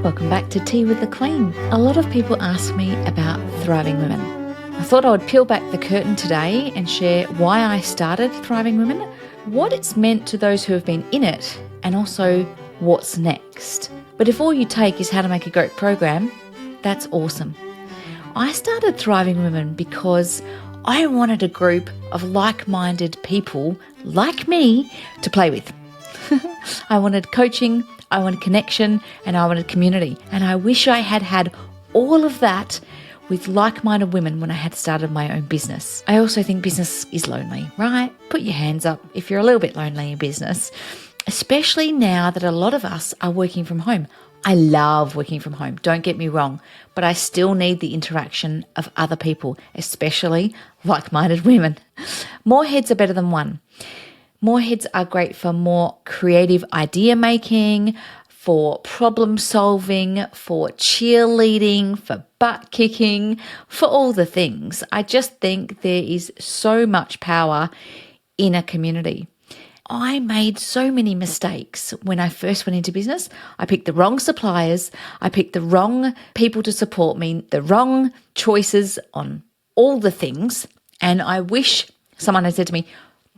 Welcome back to Tea with the Queen. A lot of people ask me about Thriving Women. I thought I would peel back the curtain today and share why I started Thriving Women, what it's meant to those who have been in it, and also what's next. But if all you take is how to make a great program, that's awesome. I started Thriving Women because I wanted a group of like-minded people like me to play with. I wanted coaching, I wanted connection, and I wanted community. And I wish I had had all of that with like-minded women when I had started my own business. I also think business is lonely, right? Put your hands up if you're a little bit lonely in business, especially now that a lot of us are working from home. I love working from home, don't get me wrong, but I still need the interaction of other people, especially like-minded women. More heads are better than one. More heads are great for more creative idea making, for problem solving, for cheerleading, for butt kicking, for all the things. I just think there is so much power in a community. I made so many mistakes when I first went into business. I picked the wrong suppliers. I picked the wrong people to support me, the wrong choices on all the things. And I wish someone had said to me,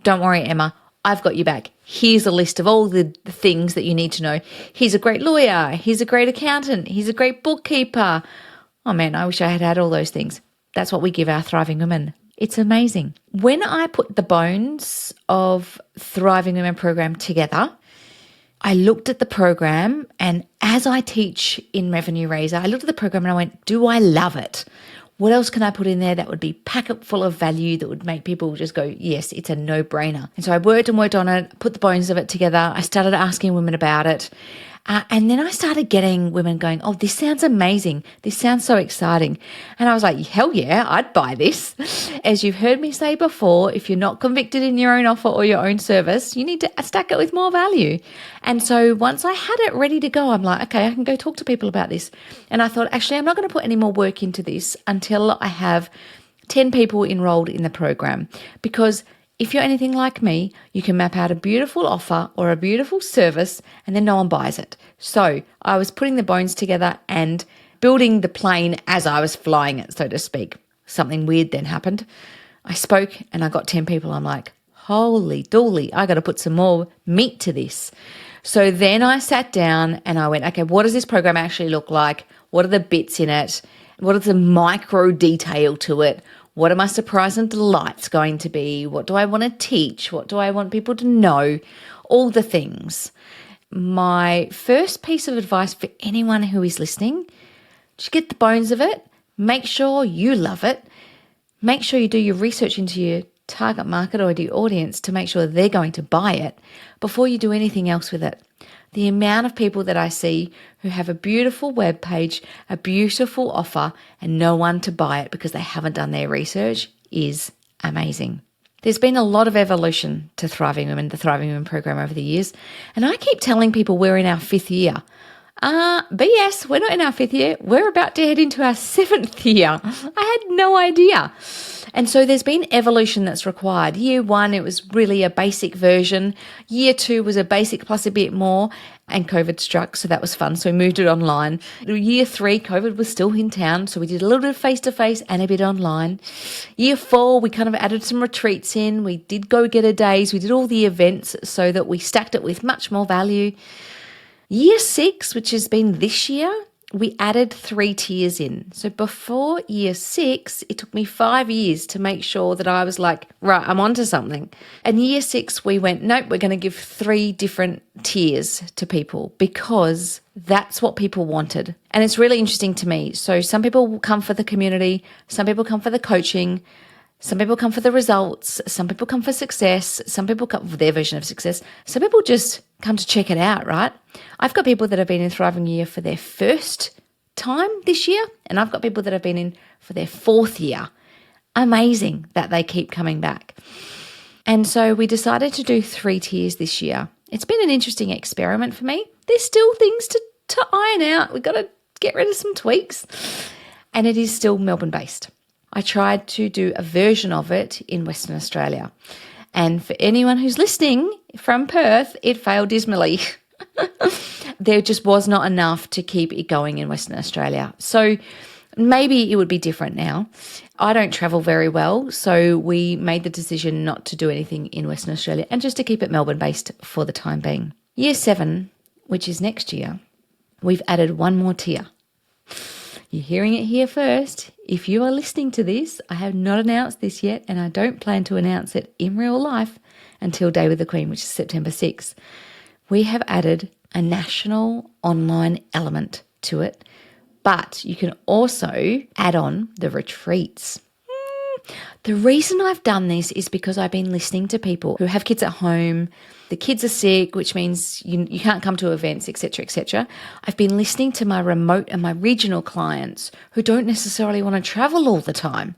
"Don't worry, Emma, I've got you back. Here's a list of all the things that you need to know. He's a great lawyer. He's a great accountant. He's a great bookkeeper." Oh man, I wish I had had all those things. That's what we give our Thriving Women. It's amazing. When I put the bones of Thriving Women program together, I looked at the program, and as I teach in Revenue Raiser, I looked at the program and I went, do I love it? What else can I put in there that would be packet full of value that would make people just go, yes, it's a no-brainer? And so I worked on it, put the bones of it together. I started asking women about it. And then I started getting women going, oh, this sounds amazing. This sounds so exciting. And I was like, hell yeah, I'd buy this. As you've heard me say before, if you're not convicted in your own offer or your own service, you need to stack it with more value. And so once I had it ready to go, I'm like, okay, I can go talk to people about this. And I thought, actually, I'm not going to put any more work into this until I have 10 people enrolled in the program. Because if you're anything like me, you can map out a beautiful offer or a beautiful service and then no one buys it. So I was putting the bones together and building the plane as I was flying it, so to speak. Something weird then happened. I spoke and I got 10 people. I'm like, holy dooly, I got to put some more meat to this. So then I sat down and I went, okay, what does this program actually look like? What are the bits in it? What is the micro detail to it? What are my surprise and delights going to be? What do I want to teach? What do I want people to know? All the things. My first piece of advice for anyone who is listening, just get the bones of it. Make sure you love it. Make sure you do your research into your target market or your audience to make sure they're going to buy it before you do anything else with it. The amount of people that I see who have a beautiful web page, a beautiful offer, and no one to buy it because they haven't done their research is amazing. There's been a lot of evolution to Thriving Women, the Thriving Women program over the years, and I keep telling people we're in our 5th year. BS, we're not in our 5th year. We're about to head into our 7th year. I had no idea. And so there's been evolution that's required. Year 1, it was really a basic version. Year 2 was a basic plus a bit more, and COVID struck, so that was fun. So we moved it online. Year 3, COVID was still in town, so we did a little bit of face-to-face and a bit online. Year 4, we kind of added some retreats in. We did go-getter days. We did all the events so that we stacked it with much more value. Year 6, which has been this year, we added 3 tiers in. So before year 6, it took me 5 years to make sure that I was like, right, I'm onto something. And year 6, we went, nope, we're going to give 3 different tiers to people because that's what people wanted. And it's really interesting to me. So some people will come for the community, some people come for the coaching, some people come for the results, some people come for success, some people come for their version of success, some people just come to check it out, right? I've got people that have been in Thriving Year for their first time this year, and I've got people that have been in for their 4th year. Amazing that they keep coming back. And so we decided to do 3 tiers this year. It's been an interesting experiment for me. There's still things to iron out. We've got to get rid of some tweaks. And it is still Melbourne-based. I tried to do a version of it in Western Australia. And for anyone who's listening from Perth, it failed dismally. there just was not enough to keep it going in Western Australia. So maybe it would be different now. I don't travel very well, so we made the decision not to do anything in Western Australia and just to keep it Melbourne-based for the time being. Year 7, which is next year, we've added one more tier. You're hearing it here first. If you are listening to this, I have not announced this yet, and I don't plan to announce it in real life until Day with the Queen, which is September 6th. We have added a national online element to it, but you can also add on the retreats. The reason I've done this is because I've been listening to people who have kids at home. The kids are sick, which means you can't come to events, etc., etc. I've been listening to my remote and my regional clients who don't necessarily want to travel all the time.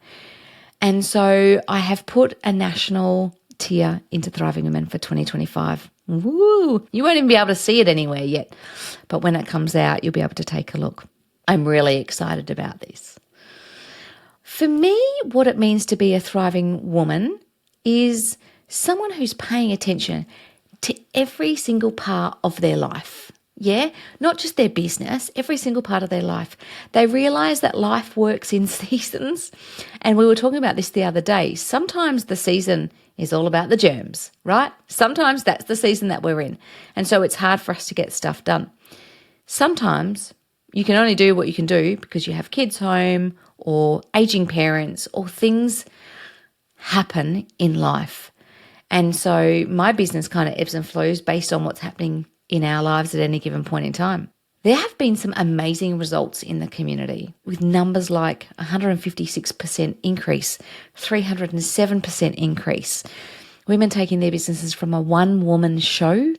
And so I have put a national tier into Thriving Women for 2025. Woo! You won't even be able to see it anywhere yet. But when it comes out, you'll be able to take a look. I'm really excited about this. For me, what it means to be a thriving woman is someone who's paying attention to every single part of their life. Yeah, not just their business, every single part of their life. They realize that life works in seasons. And we were talking about this the other day. Sometimes the season is all about the germs, right? Sometimes that's the season that we're in. And so it's hard for us to get stuff done. Sometimes you can only do what you can do because you have kids home or aging parents or things happen in life. And so my business kind of ebbs and flows based on what's happening in our lives at any given point in time. There have been some amazing results in the community with numbers like 156% increase, 307% increase. Women taking their businesses from a one-woman show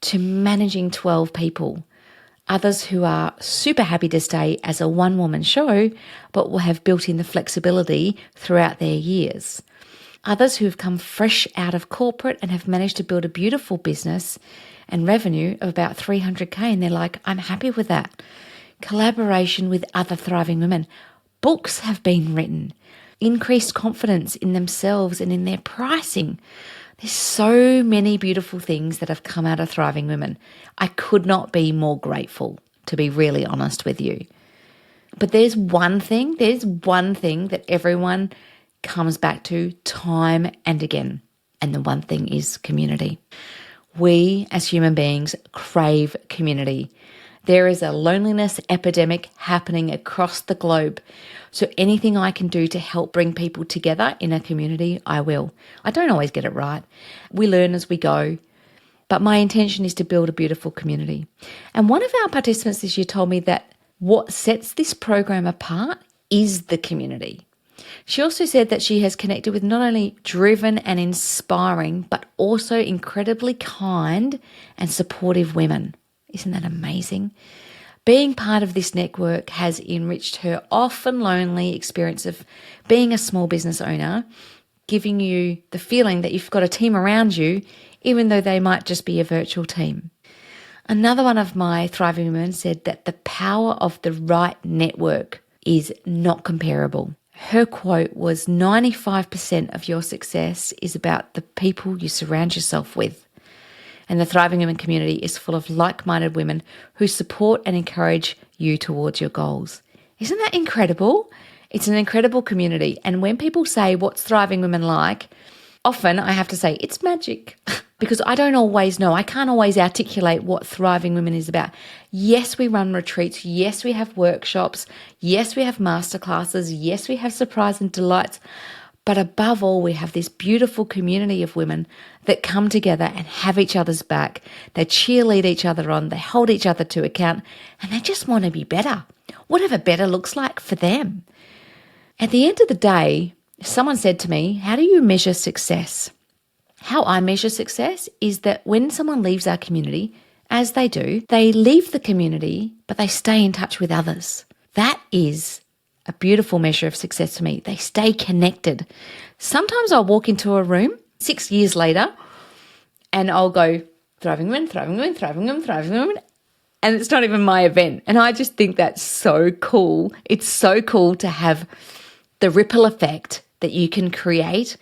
to managing 12 people. Others who are super happy to stay as a one-woman show, but will have built in the flexibility throughout their years. Others who have come fresh out of corporate and have managed to build a beautiful business and revenue of about 300K, and they're like, I'm happy with that. Collaboration with other thriving women. Books have been written. Increased confidence in themselves and in their pricing. There's so many beautiful things that have come out of Thriving Women. I could not be more grateful, to be really honest with you. But there's one thing that everyone comes back to time and again. And the one thing is community. We as human beings crave community. There is a loneliness epidemic happening across the globe. So anything I can do to help bring people together in a community, I will. I don't always get it right. We learn as we go. But my intention is to build a beautiful community. And one of our participants this year told me that what sets this program apart is the community. She also said that she has connected with not only driven and inspiring, but also incredibly kind and supportive women. Isn't that amazing? Being part of this network has enriched her often lonely experience of being a small business owner, giving you the feeling that you've got a team around you, even though they might just be a virtual team. Another one of my Thriving Women said that the power of the right network is not comparable. Her quote was 95% of your success is about the people you surround yourself with. And the Thriving Women community is full of like-minded women who support and encourage you towards your goals. Isn't that incredible? It's an incredible community. And when people say, what's Thriving Women like? Often I have to say, it's magic. Because I don't always know. I can't always articulate what Thriving Women is about. Yes, we run retreats. Yes, we have workshops. Yes, we have masterclasses. Yes, we have surprise and delights. But above all, we have this beautiful community of women that come together and have each other's back. They cheerlead each other on. They hold each other to account. And they just want to be better. Whatever better looks like for them. At the end of the day, someone said to me, how do you measure success? How I measure success is that when someone leaves our community, as they do, they leave the community, but they stay in touch with others. That is a beautiful measure of success to me. They stay connected. Sometimes I'll walk into a room 6 years later and I'll go, Thriving Women, Thriving Women, Thriving Women, Thriving Women. And it's not even my event. And I just think that's so cool. It's so cool to have the ripple effect that you can create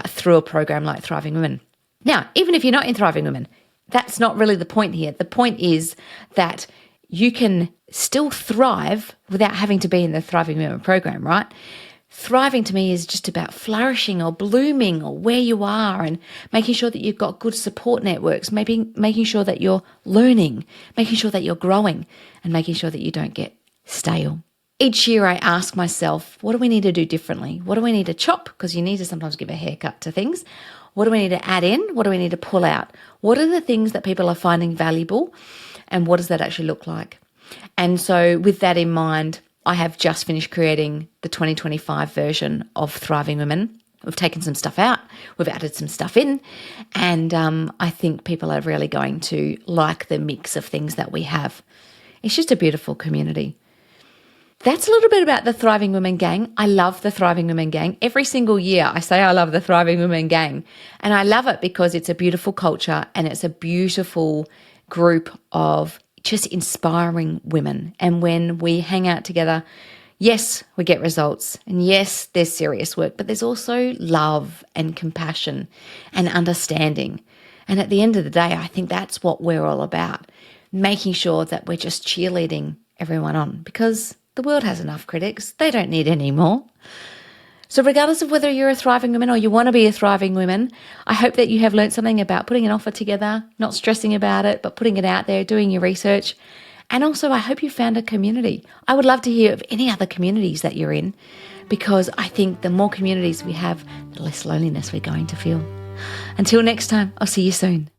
through a program like Thriving Women. Now, even if you're not in Thriving Women, That's not really the point here. The point is that you can still thrive without having to be in the Thriving Women program, right? Thriving to me is just about flourishing or blooming or where you are and making sure that you've got good support networks, maybe making sure that you're learning, making sure that you're growing, and making sure that you don't get stale. Each year I ask myself, what do we need to do differently? What do we need to chop? Because you need to sometimes give a haircut to things. What do we need to add in? What do we need to pull out? What are the things that people are finding valuable? And what does that actually look like? And so with that in mind, I have just finished creating the 2025 version of Thriving Women. We've taken some stuff out, we've added some stuff in, and I think people are really going to like the mix of things that we have. It's just a beautiful community. That's a little bit about the Thriving Women Gang. I love the Thriving Women Gang. Every single year I say I love the Thriving Women Gang. And I love it because it's a beautiful culture and it's a beautiful group of just inspiring women. And when we hang out together, yes, we get results. And yes, there's serious work, but there's also love and compassion and understanding. And at the end of the day, I think that's what we're all about, making sure that we're just cheerleading everyone on, because the world has enough critics. They don't need any more. So regardless of whether you're a thriving woman or you want to be a thriving woman, I hope that you have learned something about putting an offer together, not stressing about it, but putting it out there, doing your research. And also, I hope you found a community. I would love to hear of any other communities that you're in, because I think the more communities we have, the less loneliness we're going to feel. Until next time, I'll see you soon.